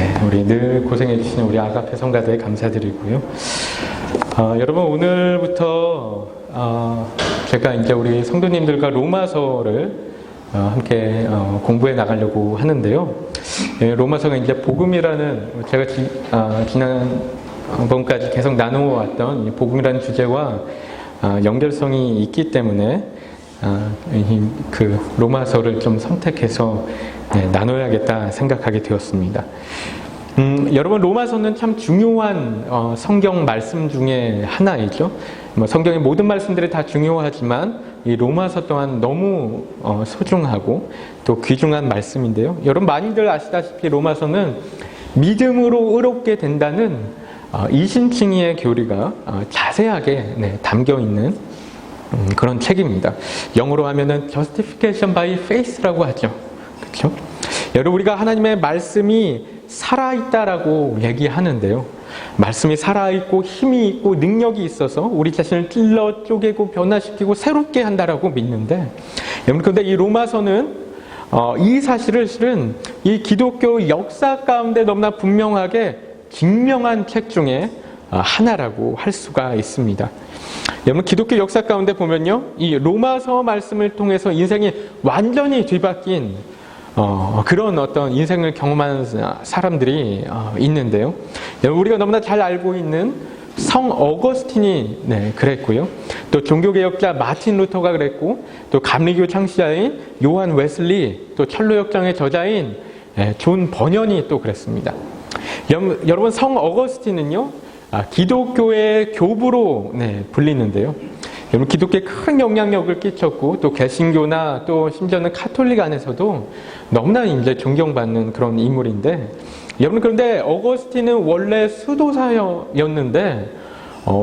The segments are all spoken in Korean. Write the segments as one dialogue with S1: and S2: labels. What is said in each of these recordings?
S1: 네, 우리 늘 고생해 주시는 우리 아가페 성가대에 감사드리고요. 여러분 오늘부터 제가 이제 우리 성도님들과 로마서를 함께 공부해 나가려고 하는데요. 로마서가 이제 복음이라는 제가 지난번까지 계속 나누어왔던 이 복음이라는 주제와 연결성이 있기 때문에 그 로마서를 좀 선택해서 나눠야겠다 생각하게 되었습니다. 여러분 로마서는 참 중요한 성경 말씀 중에 하나이죠. 성경의 모든 말씀들이 다 중요하지만 이 로마서 또한 너무 소중하고 또 귀중한 말씀인데요. 여러분 많이들 아시다시피 로마서는 믿음으로 의롭게 된다는 이신칭의의 교리가 자세하게 담겨 있는 그런 책입니다. 영어로 하면은 Justification by Faith라고 하죠. 그렇죠? 여러분 우리가 하나님의 말씀이 살아있다라고 얘기하는데요. 말씀이 살아있고 힘이 있고 능력이 있어서 우리 자신을 찔러 쪼개고 변화시키고 새롭게 한다라고 믿는데, 여러분 그런데 이 로마서는 이 사실을 실은 이 기독교 역사 가운데 너무나 분명하게 증명한 책 중에 하나라고 할 수가 있습니다. 여러분 기독교 역사 가운데 보면요, 이 로마서 말씀을 통해서 인생이 완전히 뒤바뀐 그런 어떤 인생을 경험하는 사람들이 있는데요. 우리가 너무나 잘 알고 있는 성 어거스틴이 그랬고요. 또 종교개혁자 마틴 루터가 그랬고, 또 감리교 창시자인 요한 웨슬리, 또 철로역정의 저자인 존 버년이 또 그랬습니다. 여러분 성 어거스틴은요, 기독교의 교부로 불리는데요. 여러분 기독교에 큰 영향력을 끼쳤고, 또 개신교나 또 심지어는 카톨릭 안에서도 너무나 이제 존경받는 그런 인물인데, 여러분 그런데 어거스틴은 원래 수도사였는데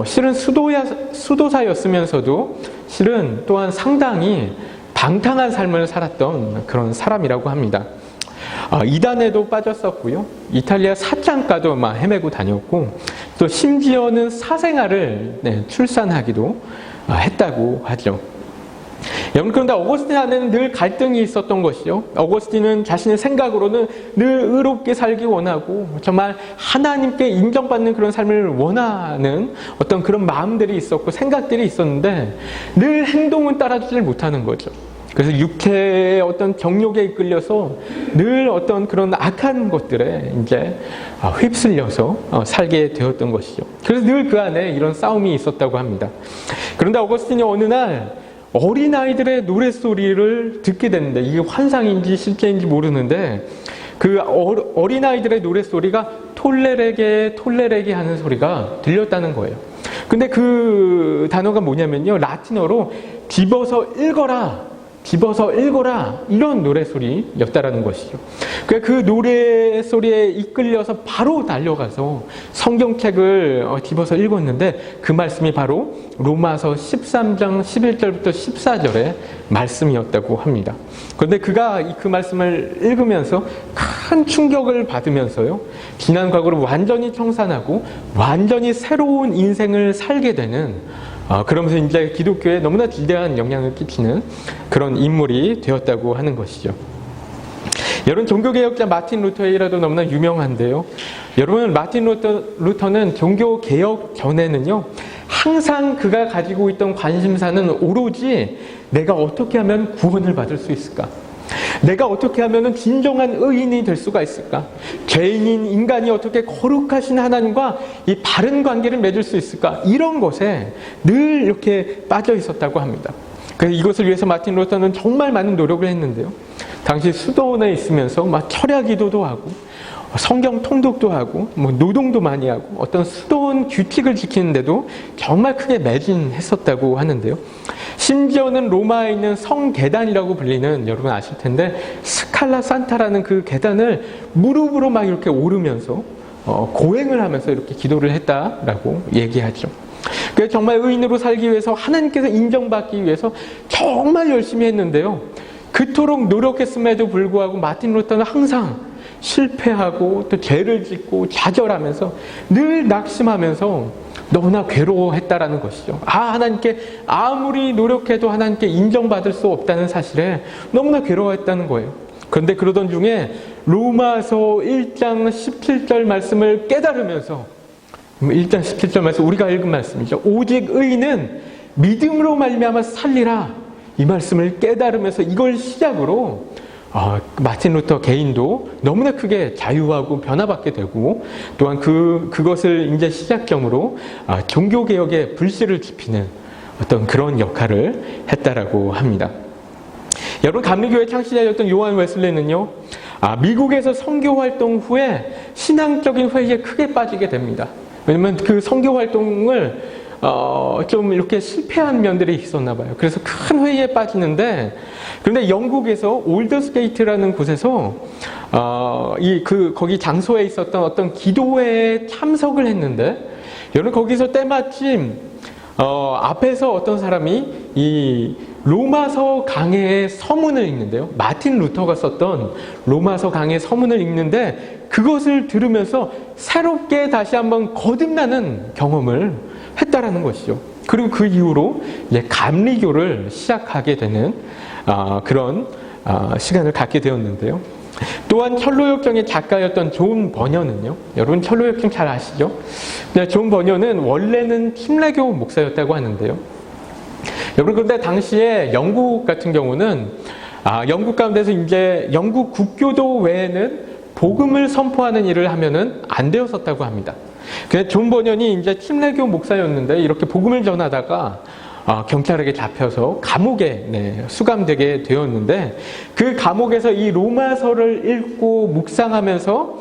S1: 실은 수도사였으면서도 실은 또한 상당히 방탕한 삶을 살았던 그런 사람이라고 합니다. 이단에도 빠졌었고요. 이탈리아 사창가도 막 헤매고 다녔고, 또 심지어는 사생아를 출산하기도 했다고 하죠. 여러분 그런데 어거스틴 안에는 늘 갈등이 있었던 것이죠. 어거스틴은 자신의 생각으로는 늘 의롭게 살기 원하고 정말 하나님께 인정받는 그런 삶을 원하는 어떤 그런 마음들이 있었고 생각들이 있었는데 늘 행동은 따라주질 못하는 거죠. 그래서 육체의 어떤 정욕에 이끌려서 늘 어떤 그런 악한 것들에 이제 휩쓸려서 살게 되었던 것이죠. 그래서 늘 그 안에 이런 싸움이 있었다고 합니다. 그런데 어거스틴이 어느 날 어린아이들의 노랫소리를 듣게 됐는데, 이게 환상인지 실제인지 모르는데 그 어린아이들의 노랫소리가 톨레레게 톨레레게 하는 소리가 들렸다는 거예요. 근데 그 단어가 뭐냐면요, 라틴어로 집어서 읽어라, 집어서 읽어라, 이런 노래소리였다라는 것이죠. 그 노래소리에 이끌려서 바로 달려가서 성경책을 집어서 읽었는데 그 말씀이 바로 로마서 13장 11절부터 14절의 말씀이었다고 합니다. 그런데 그가 그 말씀을 읽으면서 큰 충격을 받으면서요, 지난 과거를 완전히 청산하고 완전히 새로운 인생을 살게 되는, 그러면서 이제 기독교에 너무나 지대한 영향을 끼치는 그런 인물이 되었다고 하는 것이죠. 여러분 종교개혁자 마틴 루터이라도 너무나 유명한데요. 여러분 마틴 루터는 종교개혁 전에는요, 항상 그가 가지고 있던 관심사는 오로지 내가 어떻게 하면 구원을 받을 수 있을까? 내가 어떻게 하면 진정한 의인이 될 수가 있을까? 죄인인 인간이 어떻게 거룩하신 하나님과 이 바른 관계를 맺을 수 있을까? 이런 것에 늘 이렇게 빠져 있었다고 합니다. 그래서 이것을 위해서 마틴 루터는 정말 많은 노력을 했는데요. 당시 수도원에 있으면서 막 철야 기도도 하고 성경 통독도 하고 노동도 많이 하고 어떤 수도원 규칙을 지키는데도 정말 크게 매진했었다고 하는데요. 심지어는 로마에 있는 성계단이라고 불리는, 여러분 아실 텐데 스칼라 산타라는 그 계단을 무릎으로 막 이렇게 오르면서 고행을 하면서 이렇게 기도를 했다라고 얘기하죠. 그래서 정말 의인으로 살기 위해서, 하나님께서 인정받기 위해서 정말 열심히 했는데요. 그토록 노력했음에도 불구하고 마틴 루터는 항상 실패하고 또 죄를 짓고 좌절하면서 늘 낙심하면서 너무나 괴로워했다라는 것이죠. 하나님께 아무리 노력해도 하나님께 인정받을 수 없다는 사실에 너무나 괴로워했다는 거예요. 그런데 그러던 중에 로마서 1장 17절 말씀을 깨달으면서 1장 17절 말씀 우리가 읽은 말씀이죠. 오직 의인은 믿음으로 말미암아 살리라. 이 말씀을 깨달으면서 이걸 시작으로 마틴 루터 개인도 너무나 크게 자유하고 변화받게 되고 또한 그것을 이제 시작점으로 종교개혁의 불씨를 지피는 어떤 그런 역할을 했다라고 합니다. 여러분, 감리교회 창시자였던 요한 웨슬리는요, 미국에서 선교 활동 후에 신앙적인 회의에 크게 빠지게 됩니다. 왜냐면 그 선교 활동을 좀 이렇게 실패한 면들이 있었나 봐요. 그래서 큰 회의에 빠지는데, 그런데 영국에서 올더스게이트라는 곳에서 거기 장소에 있었던 어떤 기도회에 참석을 했는데, 여러분 거기서 때마침 앞에서 어떤 사람이 이 로마서 강해의 서문을 읽는데요. 마틴 루터가 썼던 로마서 강해의 서문을 읽는데 그것을 들으면서 새롭게 다시 한번 거듭나는 경험을 했다라는 것이죠. 그리고 그 이후로 이제 감리교를 시작하게 되는 그런 시간을 갖게 되었는데요. 또한 철로역정의 작가였던 존 버녀는요. 여러분 철로역정 잘 아시죠? 존 버녀는 원래는 침례교 목사였다고 하는데요. 여러분 그런데 당시에 영국 같은 경우는 영국 가운데서 이제 영국 국교도 외에는 복음을 선포하는 일을 하면은 안 되었었다고 합니다. 그래서 존 버년이 이제 침례교 목사였는데 이렇게 복음을 전하다가 경찰에게 잡혀서 감옥에 수감되게 되었는데 그 감옥에서 이 로마서를 읽고 묵상하면서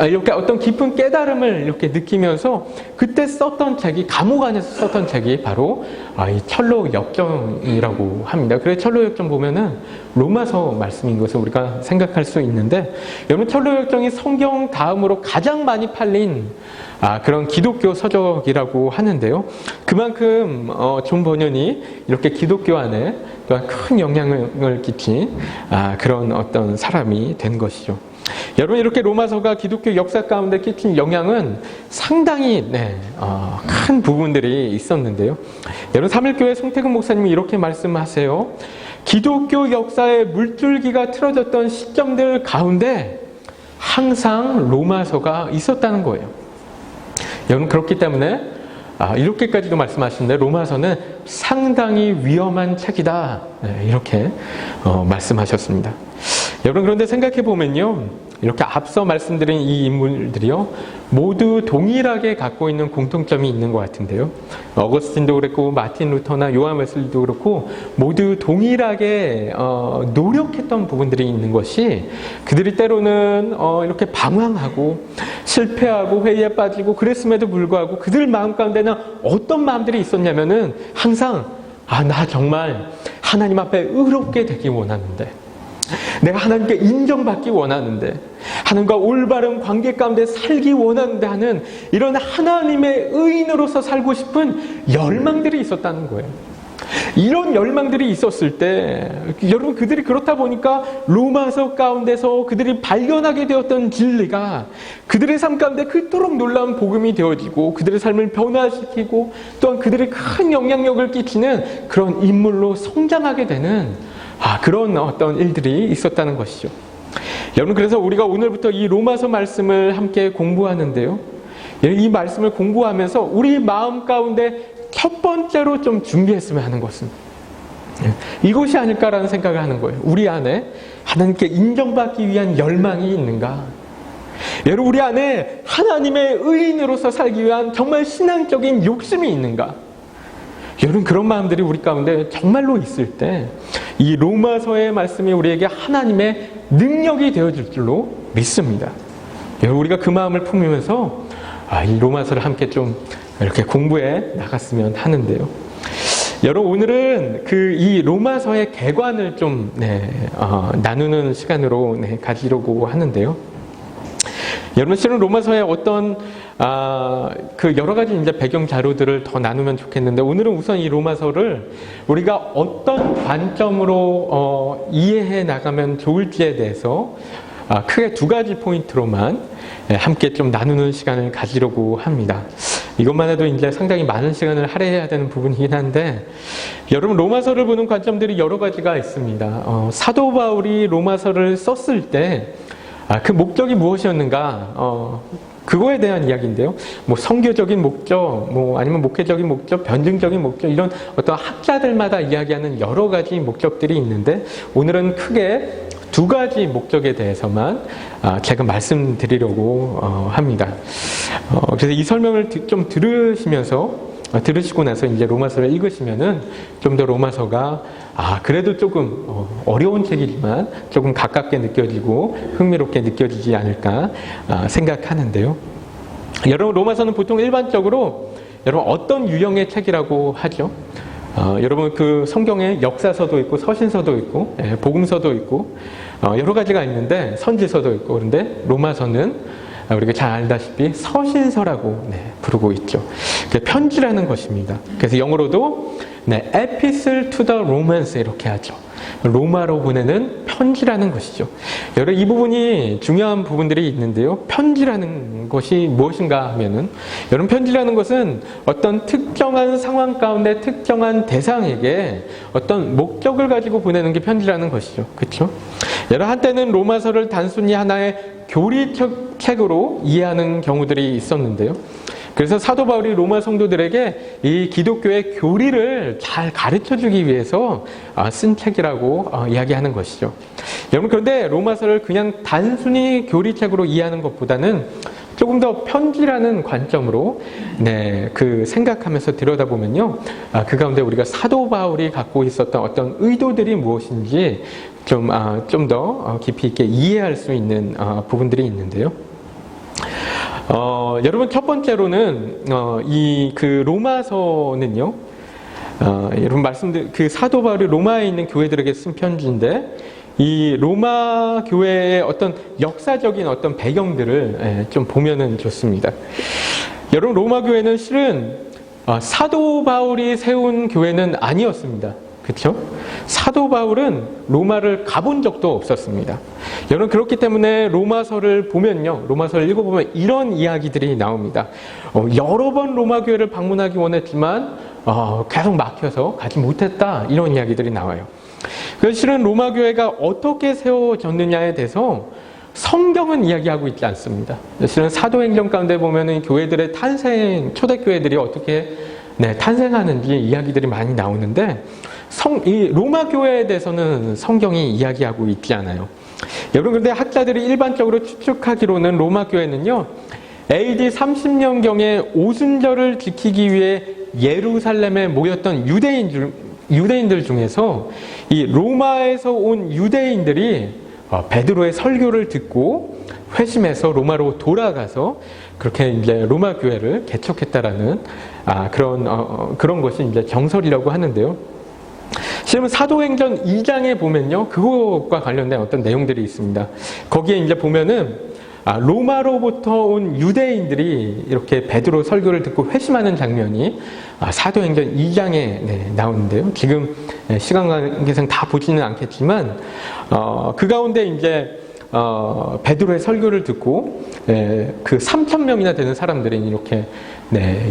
S1: 이렇게 어떤 깊은 깨달음을 이렇게 느끼면서 그때 썼던 책이 감옥 안에서 썼던 책이 바로 이 철로역정이라고 합니다. 그래서 철로역정 보면은 로마서 말씀인 것을 우리가 생각할 수 있는데 여러분 철로역정이 성경 다음으로 가장 많이 팔린 그런 기독교 서적이라고 하는데요. 그만큼 존 버년이 이렇게 기독교 안에 또한 큰 영향을 끼친 그런 어떤 사람이 된 것이죠. 여러분 이렇게 로마서가 기독교 역사 가운데 끼친 영향은 상당히 큰 부분들이 있었는데요. 여러분 삼일교회 송태근 목사님이 이렇게 말씀하세요. 기독교 역사의 물줄기가 틀어졌던 시점들 가운데 항상 로마서가 있었다는 거예요. 여러분 그렇기 때문에 이렇게까지도 말씀하시는데 로마서는 상당히 위험한 책이다. 이렇게 말씀하셨습니다. 여러분 그런데 생각해 보면요, 이렇게 앞서 말씀드린 이 인물들이요 모두 동일하게 갖고 있는 공통점이 있는 것 같은데요. 어거스틴도 그랬고 마틴 루터나 요한 웨슬리도 그렇고 모두 동일하게 노력했던 부분들이 있는 것이 그들이 때로는 이렇게 방황하고 실패하고 회의에 빠지고 그랬음에도 불구하고 그들 마음 가운데는 어떤 마음들이 있었냐면은 항상 나 정말 하나님 앞에 의롭게 되기 원하는데, 내가 하나님께 인정받기 원하는데, 하나님과 올바른 관계 가운데 살기 원하는데 하는 이런 하나님의 의인으로서 살고 싶은 열망들이 있었다는 거예요. 이런 열망들이 있었을 때 여러분 그들이 그렇다 보니까 로마서 가운데서 그들이 발견하게 되었던 진리가 그들의 삶 가운데 그토록 놀라운 복음이 되어지고 그들의 삶을 변화시키고 또한 그들의 큰 영향력을 끼치는 그런 인물로 성장하게 되는 그런 어떤 일들이 있었다는 것이죠. 여러분 그래서 우리가 오늘부터 이 로마서 말씀을 함께 공부하는데요. 이 말씀을 공부하면서 우리 마음 가운데 첫 번째로 좀 준비했으면 하는 것은 이것이 아닐까라는 생각을 하는 거예요. 우리 안에 하나님께 인정받기 위한 열망이 있는가? 여러분 우리 안에 하나님의 의인으로서 살기 위한 정말 신앙적인 욕심이 있는가? 여러분 그런 마음들이 우리 가운데 정말로 있을 때 이 로마서의 말씀이 우리에게 하나님의 능력이 되어질 줄로 믿습니다. 여러분 우리가 그 마음을 품으면서 이 로마서를 함께 좀 이렇게 공부해 나갔으면 하는데요. 여러분 오늘은 이 로마서의 개관을 좀 나누는 시간으로 가지려고 하는데요. 여러분 실은 로마서의 어떤 여러 가지 이제 배경 자료들을 더 나누면 좋겠는데 오늘은 우선 이 로마서를 우리가 어떤 관점으로 이해해 나가면 좋을지에 대해서 크게 두 가지 포인트로만 함께 좀 나누는 시간을 가지려고 합니다. 이것만 해도 이제 상당히 많은 시간을 할애해야 되는 부분이긴 한데, 여러분 로마서를 보는 관점들이 여러 가지가 있습니다. 사도 바울이 로마서를 썼을 때 그 목적이 무엇이었는가? 그거에 대한 이야기인데요. 뭐 선교적인 목적, 뭐 아니면 목회적인 목적, 변증적인 목적, 이런 어떤 학자들마다 이야기하는 여러 가지 목적들이 있는데, 오늘은 크게 두 가지 목적에 대해서만 제가 말씀드리려고 합니다. 그래서 이 설명을 좀 들으시고 나서 이제 로마서를 읽으시면은 좀 더 로마서가 그래도 조금 어려운 책이지만 조금 가깝게 느껴지고 흥미롭게 느껴지지 않을까 생각하는데요. 여러분 로마서는 보통 일반적으로 여러분 어떤 유형의 책이라고 하죠? 여러분 그 성경에 역사서도 있고 서신서도 있고 복음서도 있고 여러 가지가 있는데 선지서도 있고, 그런데 로마서는 우리가 잘 알다시피 서신서라고 부르고 있죠. 편지라는 것입니다. 그래서 영어로도 Epistle to the Romans 이렇게 하죠. 로마로 보내는 편지라는 것이죠. 여러분 이 부분이 중요한 부분들이 있는데요. 편지라는 것이 무엇인가 하면은, 여러분 편지라는 것은 어떤 특정한 상황 가운데 특정한 대상에게 어떤 목적을 가지고 보내는 게 편지라는 것이죠. 그렇죠? 여러분 한때는 로마서를 단순히 하나의 교리책으로 이해하는 경우들이 있었는데요. 그래서 사도 바울이 로마 성도들에게 이 기독교의 교리를 잘 가르쳐주기 위해서 쓴 책이라고 이야기하는 것이죠. 여러분 그런데 로마서를 그냥 단순히 교리책으로 이해하는 것보다는 조금 더 편지라는 관점으로 그 생각하면서 들여다보면요, 그 가운데 우리가 사도 바울이 갖고 있었던 어떤 의도들이 무엇인지 좀 더 깊이 있게 이해할 수 있는 부분들이 있는데요. 여러분 첫 번째로는 그 로마서는요, 여러분 그 사도 바울이 로마에 있는 교회들에게 쓴 편지인데, 이 로마 교회의 어떤 역사적인 어떤 배경들을 좀 보면은 좋습니다. 여러분 로마 교회는 실은 사도 바울이 세운 교회는 아니었습니다. 그렇죠? 사도 바울은 로마를 가본 적도 없었습니다. 여러분 그렇기 때문에 로마서를 보면요, 로마서를 읽어보면 이런 이야기들이 나옵니다. 여러 번 로마 교회를 방문하기 원했지만 계속 막혀서 가지 못했다, 이런 이야기들이 나와요. 그래서 실은 로마 교회가 어떻게 세워졌느냐에 대해서 성경은 이야기하고 있지 않습니다. 실은 사도행전 가운데 보면은 교회들의 초대교회들이 어떻게 탄생하는지 이야기들이 많이 나오는데, 이 로마 교회에 대해서는 성경이 이야기하고 있지 않아요. 여러분 그런데 학자들이 일반적으로 추측하기로는 로마 교회는요, AD 30년경에 오순절을 지키기 위해 예루살렘에 모였던 유대인들 중에서 이 로마에서 온 유대인들이 베드로의 설교를 듣고 회심해서 로마로 돌아가서 그렇게 이제 로마 교회를 개척했다라는 그런 것이 이제 정설이라고 하는데요. 실은 사도행전 2장에 보면요, 그것과 관련된 어떤 내용들이 있습니다. 거기에 이제 보면은 로마로부터 온 유대인들이 이렇게 베드로 설교를 듣고 회심하는 장면이 사도행전 2장에 나오는데요. 지금 시간 관계상 다 보지는 않겠지만 그 가운데 이제 베드로의 설교를 듣고 그 3,000명이나 되는 사람들이 이렇게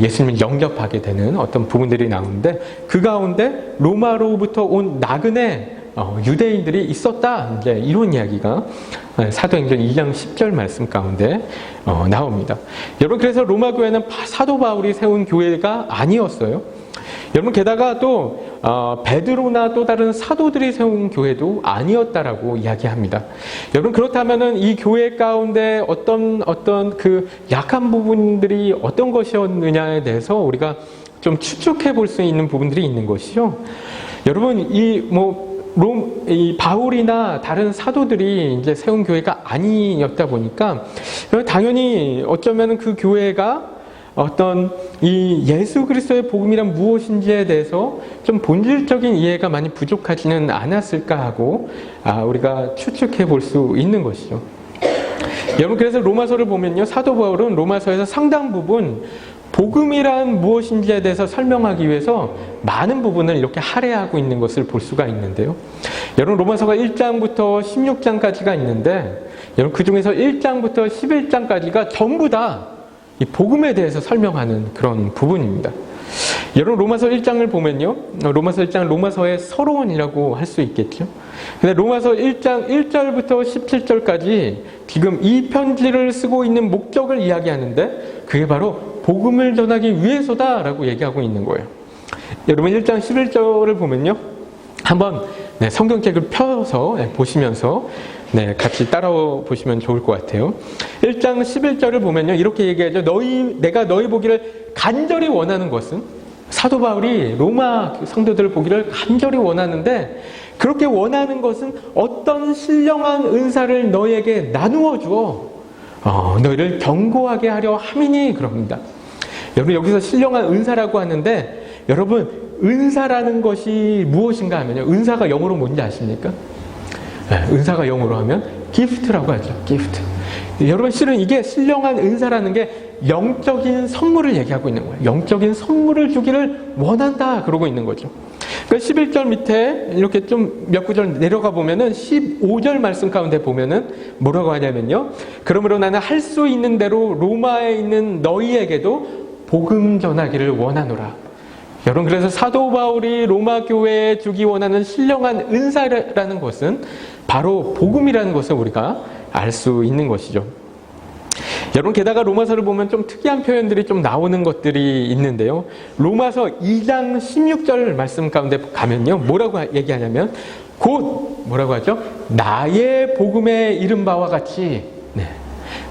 S1: 예수님을 영접하게 되는 어떤 부분들이 나오는데, 그 가운데 로마로부터 온 나그네 유대인들이 있었다, 이제 이런 이야기가 사도행전 2장 10절 말씀 가운데 나옵니다. 여러분 그래서 로마 교회는 사도 바울이 세운 교회가 아니었어요. 여러분 게다가 또 베드로나 또 다른 사도들이 세운 교회도 아니었다라고 이야기합니다. 여러분 그렇다면은 이 교회 가운데 어떤 그 약한 부분들이 어떤 것이었느냐에 대해서 우리가 좀 추측해 볼 수 있는 부분들이 있는 것이죠. 여러분 이 바울이나 다른 사도들이 이제 세운 교회가 아니었다 보니까 당연히 어쩌면 그 교회가 어떤 이 예수 그리스도의 복음이란 무엇인지에 대해서 좀 본질적인 이해가 많이 부족하지는 않았을까 하고 우리가 추측해 볼 수 있는 것이죠. 여러분 그래서 로마서를 보면요, 사도 바울은 로마서에서 상당 부분 복음이란 무엇인지에 대해서 설명하기 위해서 많은 부분을 이렇게 할애하고 있는 것을 볼 수가 있는데요. 여러분 로마서가 1장부터 16장까지가 있는데, 여러분 그 중에서 1장부터 11장까지가 전부 다 이 복음에 대해서 설명하는 그런 부분입니다. 여러분 로마서 1장을 보면요. 로마서 1장 로마서의 서론이라고 할 수 있겠죠. 근데 로마서 1장 1절부터 17절까지 지금 이 편지를 쓰고 있는 목적을 이야기하는데 그게 바로 복음을 전하기 위해서다라고 얘기하고 있는 거예요. 여러분 1장 11절을 보면요. 한번 성경책을 펴서 보시면서 같이 따라와 보시면 좋을 것 같아요. 1장 11절을 보면요. 이렇게 얘기하죠. 내가 너희 보기를 간절히 원하는 것은 사도 바울이 로마 성도들을 보기를 간절히 원하는데 그렇게 원하는 것은 어떤 신령한 은사를 너희에게 나누어 주어 너희를 견고하게 하려 함이니 그럽니다. 여러분 여기서 신령한 은사라고 하는데 여러분 은사라는 것이 무엇인가 하면요. 은사가 영어로 뭔지 아십니까? 은사가 영어로 하면 gift라고 하죠. gift. 여러분 실은 이게 신령한 은사라는 게 영적인 선물을 얘기하고 있는 거예요. 영적인 선물을 주기를 원한다 그러고 있는 거죠. 그러니까 11절 밑에 이렇게 좀 몇 구절 내려가 보면은 15절 말씀 가운데 보면은 뭐라고 하냐면요. 그러므로 나는 할 수 있는 대로 로마에 있는 너희에게도 복음 전하기를 원하노라. 여러분 그래서 사도 바울이 로마 교회에 주기 원하는 신령한 은사라는 것은 바로 복음이라는 것을 우리가 알 수 있는 것이죠. 여러분 게다가 로마서를 보면 좀 특이한 표현들이 좀 나오는 것들이 있는데요. 로마서 2장 16절 말씀 가운데 가면요. 뭐라고 얘기하냐면 곧 뭐라고 하죠? 나의 복음에 이른 바와 같이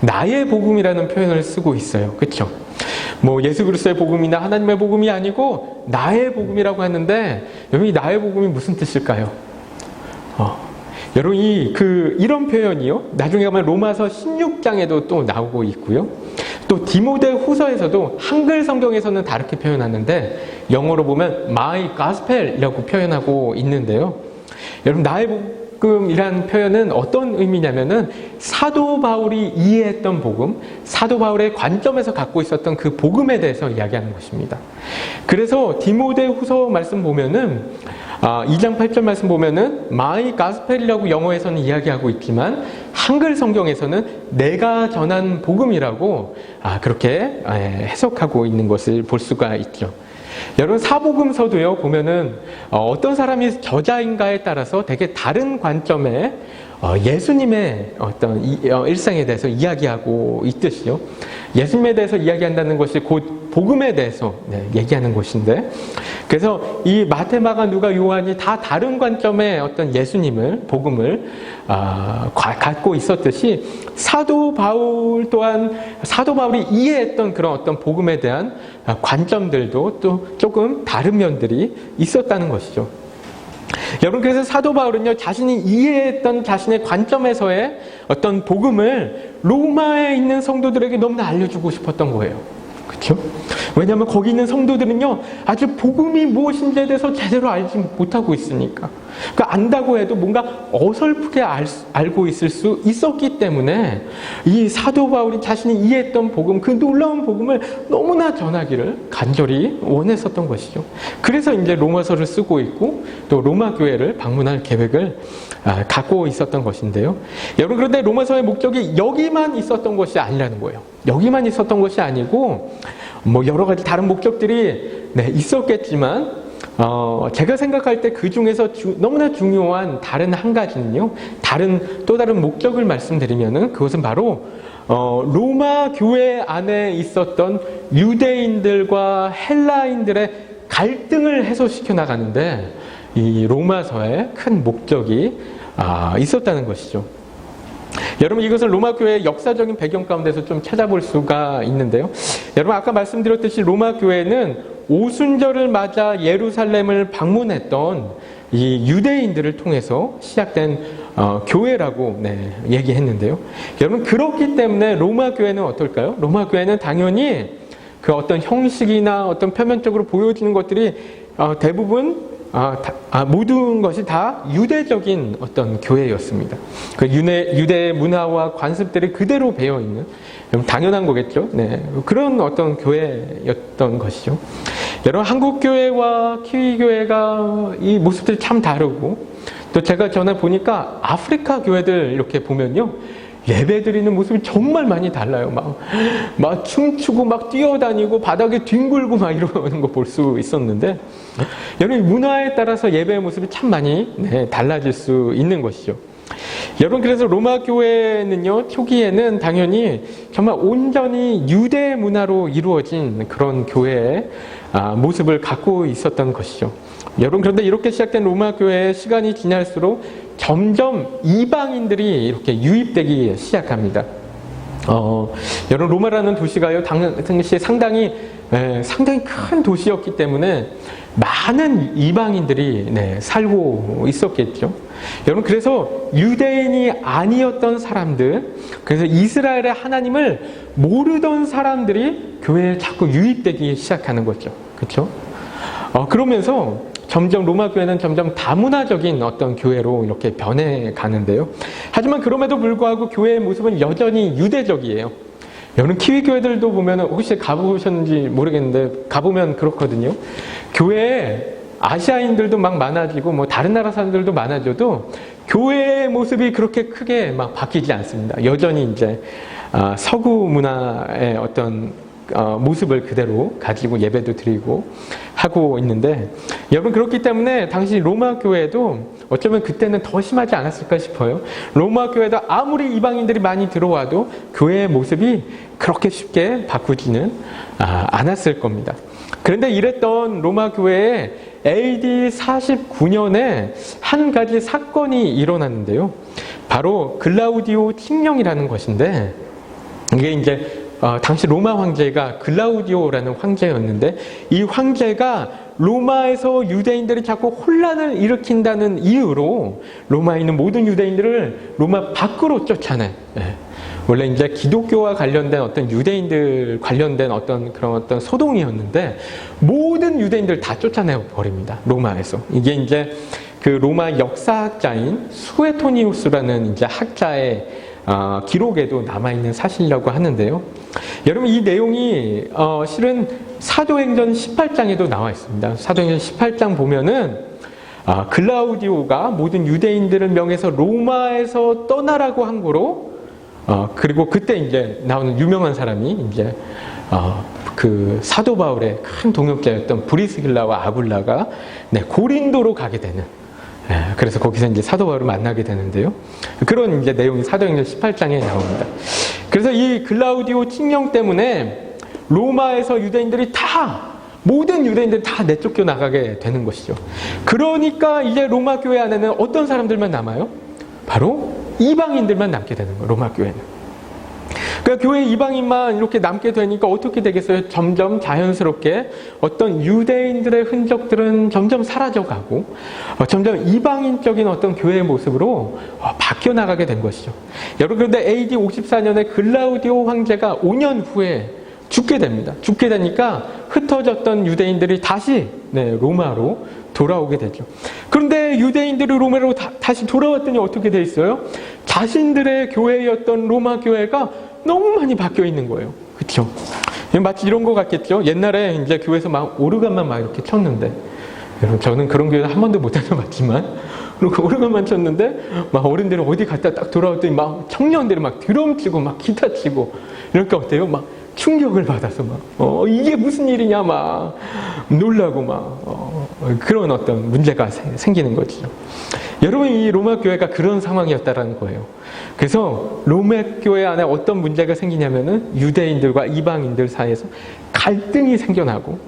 S1: 나의 복음이라는 표현을 쓰고 있어요. 그렇죠? 뭐 예수 그리스도의 복음이나 하나님의 복음이 아니고 나의 복음이라고 하는데 여러분 이 나의 복음이 무슨 뜻일까요? 여러분 이런 표현이요. 나중에 가면 로마서 16장에도 또 나오고 있고요. 또 디모데 후서에서도 한글 성경에서는 다르게 표현하는데 영어로 보면 my gospel이라고 표현하고 있는데요. 여러분 나의 복음이라는 표현은 어떤 의미냐면은 사도 바울이 이해했던 복음, 사도 바울의 관점에서 갖고 있었던 그 복음에 대해서 이야기하는 것입니다. 그래서 디모데 후서 말씀 보면은 2장 8절 말씀 보면은 my gospel이라고 영어에서는 이야기하고 있지만 한글 성경에서는 내가 전한 복음이라고 그렇게 해석하고 있는 것을 볼 수가 있죠. 여러분 사복음서도요 보면은 어떤 사람이 저자인가에 따라서 되게 다른 관점의 예수님의 어떤 일생에 대해서 이야기하고 있듯이요. 예수님에 대해서 이야기한다는 것이 곧 복음에 대해서 얘기하는 것인데 그래서 이 마태, 마가, 누가, 요한이 다 다른 관점의 어떤 예수님을 복음을 갖고 있었듯이 사도 바울 또한 사도 바울이 이해했던 그런 어떤 복음에 대한 관점들도 또 조금 다른 면들이 있었다는 것이죠. 여러분 그래서 사도 바울은요 자신이 이해했던 자신의 관점에서의 어떤 복음을 로마에 있는 성도들에게 너무나 알려주고 싶었던 거예요. 그렇죠? 왜냐하면 거기 있는 성도들은요 아주 복음이 무엇인지에 대해서 제대로 알지 못하고 있으니까 그러니까 안다고 해도 뭔가 어설프게 알고 있을 수 있었기 때문에 이 사도 바울이 자신이 이해했던 복음 그 놀라운 복음을 너무나 전하기를 간절히 원했었던 것이죠. 그래서 이제 로마서를 쓰고 있고 또 로마 교회를 방문할 계획을 갖고 있었던 것인데요. 여러분 그런데 로마서의 목적이 여기만 있었던 것이 아니라는 거예요. 여기만 있었던 것이 아니고 뭐 여러 가지 다른 목적들이 있었겠지만 제가 생각할 때 그 중에서 너무나 중요한 다른 한 가지는요. 또 다른 목적을 말씀드리면은 그것은 바로 로마 교회 안에 있었던 유대인들과 헬라인들의 갈등을 해소시켜 나가는데 이 로마서의 큰 목적이 있었다는 것이죠. 여러분 이것을 로마 교회의 역사적인 배경 가운데서 좀 찾아볼 수가 있는데요. 여러분 아까 말씀드렸듯이 로마 교회는 오순절을 맞아 예루살렘을 방문했던 이 유대인들을 통해서 시작된 교회라고 얘기했는데요. 여러분 그렇기 때문에 로마 교회는 어떨까요? 로마 교회는 당연히 그 어떤 형식이나 어떤 표면적으로 보여지는 것들이 대부분 모든 것이 다 유대적인 어떤 교회였습니다. 그 유대 문화와 관습들이 그대로 배어 있는 당연한 거겠죠. 그런 어떤 교회였던 것이죠. 여러분 한국 교회와 키위 교회가 이 모습들이 참 다르고 또 제가 전에 보니까 아프리카 교회들 이렇게 보면요. 예배 드리는 모습이 정말 많이 달라요. 막 춤추고 막 뛰어다니고 바닥에 뒹굴고 막 이러는 거 볼 수 있었는데, 여러분 문화에 따라서 예배의 모습이 참 많이 달라질 수 있는 것이죠. 여러분, 그래서 로마 교회는요, 초기에는 당연히 정말 온전히 유대 문화로 이루어진 그런 교회의 모습을 갖고 있었던 것이죠. 여러분, 그런데 이렇게 시작된 로마 교회의 시간이 지날수록 점점 이방인들이 이렇게 유입되기 시작합니다. 여러분, 로마라는 도시가요, 당시에 상당히 큰 도시였기 때문에 많은 이방인들이 살고 있었겠죠. 여러분, 그래서 유대인이 아니었던 사람들, 그래서 이스라엘의 하나님을 모르던 사람들이 교회에 자꾸 유입되기 시작하는 거죠. 그렇죠? 그러면서 점점 로마 교회는 점점 다문화적인 어떤 교회로 이렇게 변해 가는데요. 하지만 그럼에도 불구하고 교회의 모습은 여전히 유대적이에요. 여러분, 키위 교회들도 보면, 혹시 가보셨는지 모르겠는데 가보면 그렇거든요. 교회에 아시아인들도 막 많아지고 뭐 다른 나라 사람들도 많아져도 교회의 모습이 그렇게 크게 막 바뀌지 않습니다. 여전히 이제 서구 문화의 어떤 모습을 그대로 가지고 예배도 드리고 하고 있는데, 여러분, 그렇기 때문에 당시 로마 교회도 어쩌면 그때는 더 심하지 않았을까 싶어요. 로마 교회도 아무리 이방인들이 많이 들어와도 교회의 모습이 그렇게 쉽게 바꾸지는 않았을 겁니다. 그런데 이랬던 로마 교회에 AD 49년에 한 가지 사건이 일어났는데요. 바로 글라우디오 칙령이라는 것인데, 이게 이제 당시 로마 황제가 글라우디오라는 황제였는데, 이 황제가 로마에서 유대인들이 자꾸 혼란을 일으킨다는 이유로 로마에 있는 모든 유대인들을 로마 밖으로 쫓아내. 원래 이제 기독교와 관련된 어떤 유대인들 관련된 어떤 그런 어떤 소동이었는데, 모든 유대인들 다 쫓아내 버립니다. 로마에서. 이게 이제 그 로마 역사학자인 수에토니우스라는 이제 학자의 기록에도 남아있는 사실이라고 하는데요. 여러분, 이 내용이 실은 사도행전 18장에도 나와 있습니다. 사도행전 18장 보면은 글라우디오가 모든 유대인들을 명해서 로마에서 떠나라고 한 거로, 그리고 그때 이제 나오는 유명한 사람이 이제 그 사도 바울의 큰 동역자였던 브리스길라와 아굴라가 고린도로 가게 되는, 그래서 거기서 이제 사도 바울을 만나게 되는데요. 그런 이제 내용이 사도행전 18장에 나옵니다. 그래서 이 글라우디오 칙령 때문에 로마에서 유대인들이 모든 유대인들이 다 내쫓겨 나가게 되는 것이죠. 그러니까 이제 로마 교회 안에는 어떤 사람들만 남아요? 바로 이방인들만 남게 되는 거예요, 로마 교회는. 그러니까 교회 이방인만 이렇게 남게 되니까 어떻게 되겠어요? 점점 자연스럽게 어떤 유대인들의 흔적들은 점점 사라져가고 점점 이방인적인 어떤 교회의 모습으로 바뀌어 나가게 된 것이죠. 여러분, 그런데 AD 54년에 글라우디오 황제가 5년 후에 죽게 됩니다. 죽게 되니까 흩어졌던 유대인들이 다시 로마로 돌아오게 되죠. 그런데 유대인들이 로마로 다시 돌아왔더니 어떻게 돼 있어요? 자신들의 교회였던 로마 교회가 너무 많이 바뀌어 있는 거예요. 그렇죠? 마치 이런 거 같겠죠? 옛날에 이제 교회에서 막 오르간만 막 이렇게 쳤는데, 여러분, 저는 그런 교회는 한 번도 못 다녀봤지만, 오르간만 쳤는데 막 어른들이 어디 갔다 딱 돌아왔더니 막 청년들이 막 드럼 치고 막 기타 치고 이러니까 어때요? 막 충격을 받아서 막 이게 무슨 일이냐 막 놀라고 막 그런 어떤 문제가 생기는 거죠. 여러분, 이 로마 교회가 그런 상황이었다라는 거예요. 그래서 로마 교회 안에 어떤 문제가 생기냐면은 유대인들과 이방인들 사이에서 갈등이 생겨나고,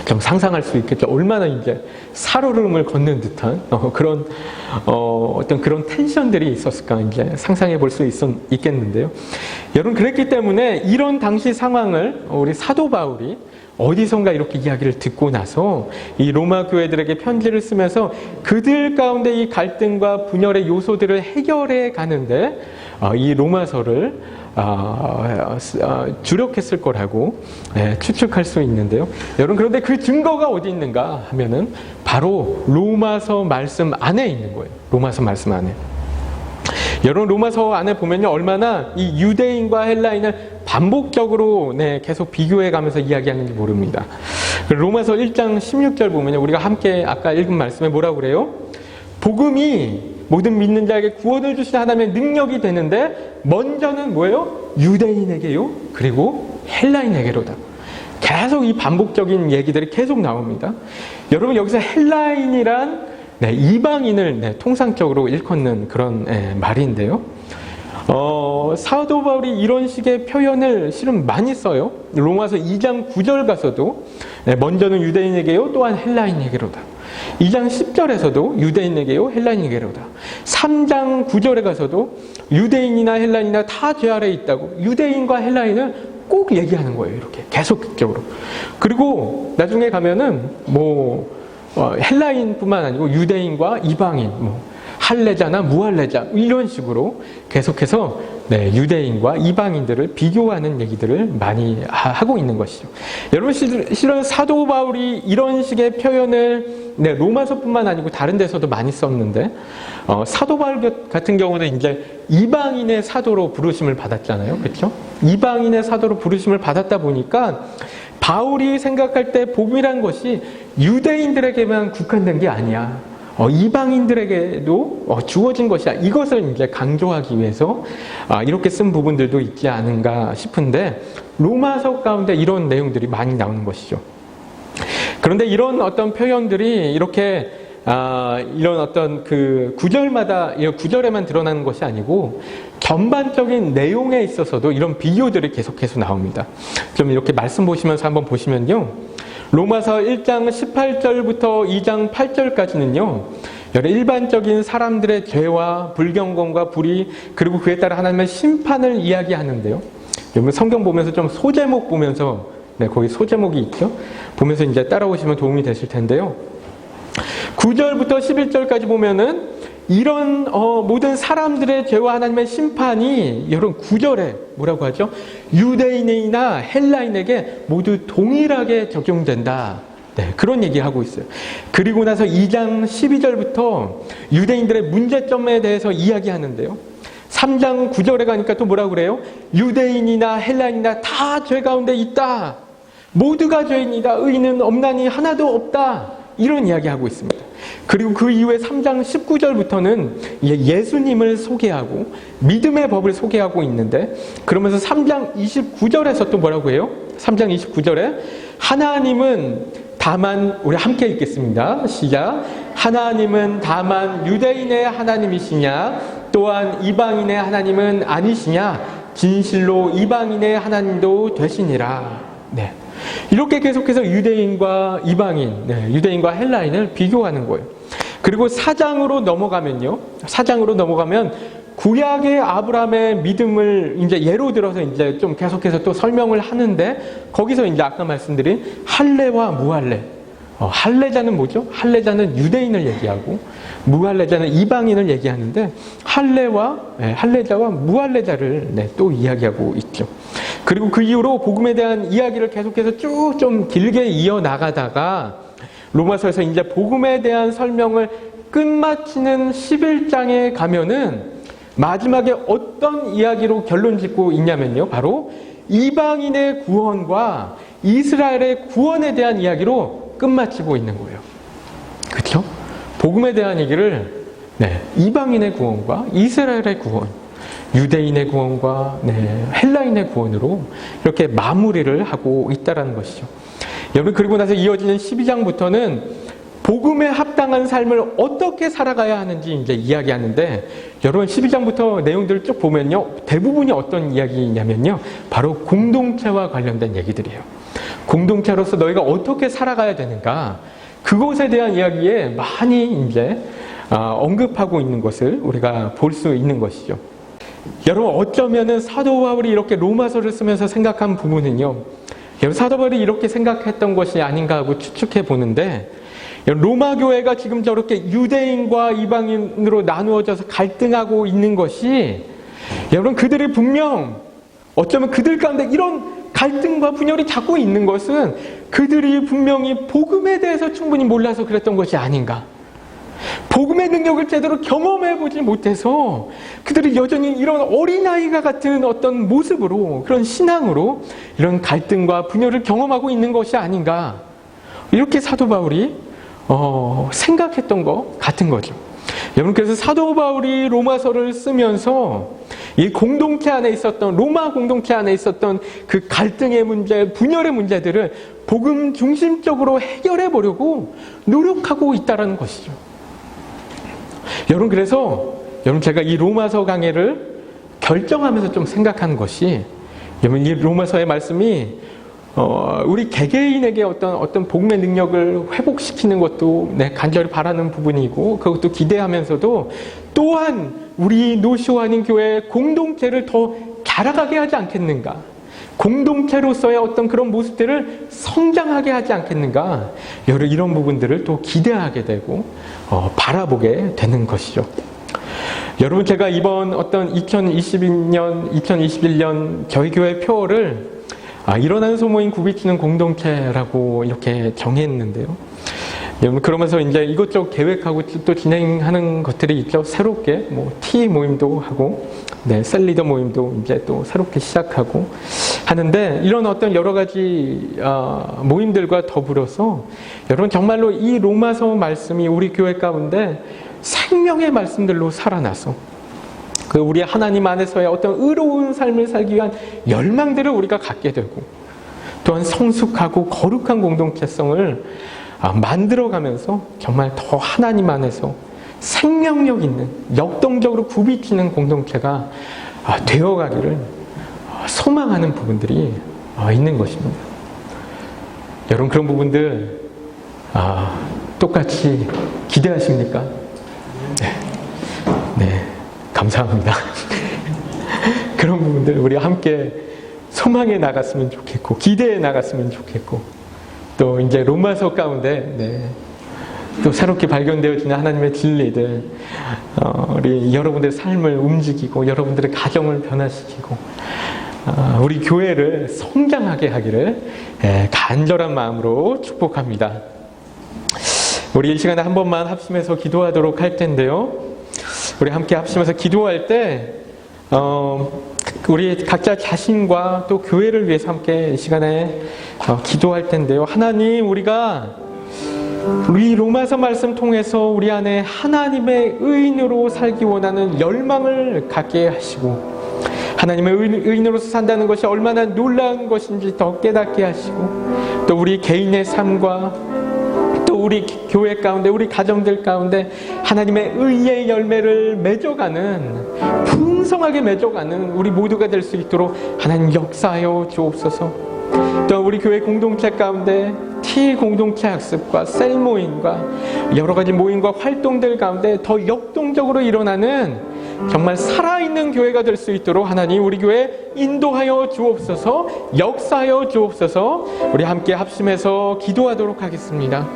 S1: 좀 상상할 수 있겠죠. 얼마나 이제 살얼음을 걷는 듯한 그런 어떤 그런 텐션들이 있었을까 이제 상상해 볼 수 있겠는데요. 여러분, 그랬기 때문에 이런 당시 상황을 우리 사도 바울이 어디선가 이렇게 이야기를 듣고 나서 이 로마 교회들에게 편지를 쓰면서 그들 가운데 이 갈등과 분열의 요소들을 해결해 가는데 이 로마서를 주력했을 거라고 추측할 수 있는데요. 여러분, 그런데 그 증거가 어디 있는가 하면은 바로 로마서 말씀 안에 있는 거예요. 로마서 말씀 안에. 여러분, 로마서 안에 보면요, 얼마나 이 유대인과 헬라인을 반복적으로 계속 비교해 가면서 이야기하는지 모릅니다. 로마서 1장 16절 보면요, 우리가 함께 아까 읽은 말씀에 뭐라고 그래요? 복음이 모든 믿는 자에게 구원을 주시는 하나님의 능력이 되는데 먼저는 뭐예요? 유대인에게요. 그리고 헬라인에게로다. 계속 이 반복적인 얘기들이 계속 나옵니다. 여러분 여기서 헬라인이란 이방인을 통상적으로 일컫는 그런 말인데요. 사도 바울이 이런 식의 표현을 실은 많이 써요. 로마서 2장 9절 가서도 먼저는 유대인에게요 또한 헬라인에게로다. 2장 10절에서도 유대인에게요 헬라인에게로다. 3장 9절에 가서도 유대인이나 헬라인이나 다 죄 아래에 있다고 유대인과 헬라인을 꼭 얘기하는 거예요. 이렇게 계속적으로. 그리고 나중에 가면은 헬라인뿐만 아니고 유대인과 이방인, 할례자나 무할례자 이런 식으로 계속해서 유대인과 이방인들을 비교하는 얘기들을 많이 하고 있는 것이죠. 여러분 실은 사도 바울이 이런 식의 표현을 로마서뿐만 아니고 다른 데서도 많이 썼는데 사도 바울 같은 경우는 이제 이방인의 사도로 부르심을 받았잖아요. 그렇죠? 이방인의 사도로 부르심을 받았다 보니까 바울이 생각할 때 복음이란 것이 유대인들에게만 국한된 게 아니야. 이방인들에게도 주어진 것이야. 이것을 이제 강조하기 위해서 이렇게 쓴 부분들도 있지 않은가 싶은데 로마서 가운데 이런 내용들이 많이 나오는 것이죠. 그런데 이런 어떤 표현들이 이렇게 이런 어떤 그 구절에만 드러나는 것이 아니고 전반적인 내용에 있어서도 이런 비교들이 계속해서 나옵니다. 좀 이렇게 말씀 보시면서 한번 보시면요. 로마서 1장 18절부터 2장 8절까지는요. 여러 일반적인 사람들의 죄와 불경건과 불의 그리고 그에 따라 하나님의 심판을 이야기하는데요. 여러분 성경 보면서 좀 소제목 보면서 거기 소제목이 있죠. 보면서 이제 따라오시면 도움이 되실 텐데요. 9절부터 11절까지 보면은 이런 모든 사람들의 죄와 하나님의 심판이 여러분 9절에 뭐라고 하죠? 유대인이나 헬라인에게 모두 동일하게 적용된다. 그런 얘기하고 있어요. 그리고 나서 2장 12절부터 유대인들의 문제점에 대해서 이야기하는데요. 3장 9절에 가니까 또 뭐라고 그래요? 유대인이나 헬라인이나 다 죄 가운데 있다. 모두가 죄인이다. 의인은 없나니 하나도 없다. 이런 이야기하고 있습니다. 그리고 그 이후에 3장 19절부터는 예수님을 소개하고 믿음의 법을 소개하고 있는데 그러면서 3장 29절에서 또 뭐라고 해요? 3장 29절에 하나님은 다만 우리 함께 읽겠습니다. 시작. 하나님은 다만 유대인의 하나님이시냐 또한 이방인의 하나님은 아니시냐 진실로 이방인의 하나님도 되시니라. 이렇게 계속해서 유대인과 이방인, 유대인과 헬라인을 비교하는 거예요. 그리고 4장으로 넘어가면 구약의 아브라함의 믿음을 이제 예로 들어서 이제 좀 계속해서 또 설명을 하는데 거기서 이제 아까 말씀드린 할례와 무할례. 할례자는 뭐죠? 할례자는 유대인을 얘기하고 무할례자는 이방인을 얘기하는데 할례자와 무할례자를 또 이야기하고 있죠. 그리고 그 이후로 복음에 대한 이야기를 계속해서 쭉 좀 길게 이어나가다가 로마서에서 이제 복음에 대한 설명을 끝마치는 11장에 가면은 마지막에 어떤 이야기로 결론 짓고 있냐면요. 바로 이방인의 구원과 이스라엘의 구원에 대한 이야기로 끝마치고 있는 거예요. 그렇죠? 복음에 대한 얘기를 이방인의 구원과 이스라엘의 구원, 유대인의 구원과 헬라인의 구원으로 이렇게 마무리를 하고 있다는 것이죠. 여러분 그리고 나서 이어지는 12장부터는 복음에 합당한 삶을 어떻게 살아가야 하는지 이제 이야기하는데 여러분 12장부터 내용들을 쭉 보면요. 대부분이 어떤 이야기냐면요. 바로 공동체와 관련된 얘기들이에요. 공동체로서 너희가 어떻게 살아가야 되는가 그것에 대한 이야기에 많이 이제 언급하고 있는 것을 우리가 볼 수 있는 것이죠. 여러분 어쩌면은 사도 바울이 이렇게 로마서를 쓰면서 생각한 부분은요. 사도 바울이 이렇게 생각했던 것이 아닌가 하고 추측해 보는데 로마 교회가 지금 저렇게 유대인과 이방인으로 나누어져서 갈등하고 있는 것이 여러분 그들이 분명 어쩌면 그들 가운데 이런 갈등과 분열이 자꾸 있는 것은 그들이 분명히 복음에 대해서 충분히 몰라서 그랬던 것이 아닌가. 복음의 능력을 제대로 경험해보지 못해서 그들이 여전히 이런 어린아이가 같은 어떤 모습으로 그런 신앙으로 이런 갈등과 분열을 경험하고 있는 것이 아닌가. 이렇게 사도 바울이 생각했던 것 같은 거죠. 여러분, 그래서 사도 바울이 로마서를 쓰면서 이 공동체 안에 있었던, 로마 공동체 안에 있었던 그 갈등의 문제, 분열의 문제들을 복음 중심적으로 해결해 보려고 노력하고 있다는 것이죠. 여러분, 그래서 여러분, 제가 이 로마서 강해를 결정하면서 좀 생각한 것이, 여러분, 이 로마서의 말씀이 우리 개개인에게 어떤 복음의 능력을 회복시키는 것도 간절히 바라는 부분이고, 그것도 기대하면서도 또한 우리 노시오아닌 교회 공동체를 더 자라가게 하지 않겠는가, 공동체로서의 어떤 그런 모습들을 성장하게 하지 않겠는가, 여러 이런 부분들을 또 기대하게 되고 바라보게 되는 것이죠. 여러분, 제가 이번 어떤 2021년 저희 교회 표어를 일어나는 소모임 굽이치는 공동체라고 이렇게 정했는데요. 여러분, 그러면서 이제 이것저것 계획하고 또 진행하는 것들이 있죠. 새롭게 T 모임도 하고, 셀리더 모임도 이제 또 새롭게 시작하고 하는데, 이런 어떤 여러 가지 모임들과 더불어서 여러분, 정말로 이 로마서 말씀이 우리 교회 가운데 생명의 말씀들로 살아나서 그 우리 하나님 안에서의 어떤 의로운 삶을 살기 위한 열망들을 우리가 갖게 되고, 또한 성숙하고 거룩한 공동체성을 만들어가면서 정말 더 하나님 안에서 생명력 있는, 역동적으로 굽이치는 공동체가 되어가기를 소망하는 부분들이 있는 것입니다. 여러분, 그런 부분들 똑같이 기대하십니까? 네. 감사합니다. 그런 부분들 우리 함께 소망해 나갔으면 좋겠고, 기대해 나갔으면 좋겠고, 또 이제 로마서 가운데 또 새롭게 발견되어지는 하나님의 진리들, 우리 여러분들의 삶을 움직이고 여러분들의 가정을 변화시키고 우리 교회를 성장하게 하기를 간절한 마음으로 축복합니다. 우리 이 시간에 한 번만 합심해서 기도하도록 할 텐데요. 우리 함께 합심해서 기도할 때 우리 각자 자신과 또 교회를 위해서 함께 이 시간에 기도할 텐데요. 하나님, 우리가 우리 로마서 말씀 통해서 우리 안에 하나님의 의인으로 살기 원하는 열망을 갖게 하시고, 하나님의 의인으로서 산다는 것이 얼마나 놀라운 것인지 더 깨닫게 하시고, 또 우리 개인의 삶과 또 우리 교회 가운데, 우리 가정들 가운데 하나님의 의의 열매를 맺어가는, 풍성하게 맺어가는 우리 모두가 될 수 있도록 하나님 역사하여 주옵소서. 또 우리 교회 공동체 가운데 T 공동체 학습과 셀 모임과 여러 가지 모임과 활동들 가운데 더 역동적으로 일어나는 정말 살아있는 교회가 될 수 있도록 하나님 우리 교회 인도하여 주옵소서, 역사하여 주옵소서. 우리 함께 합심해서 기도하도록 하겠습니다.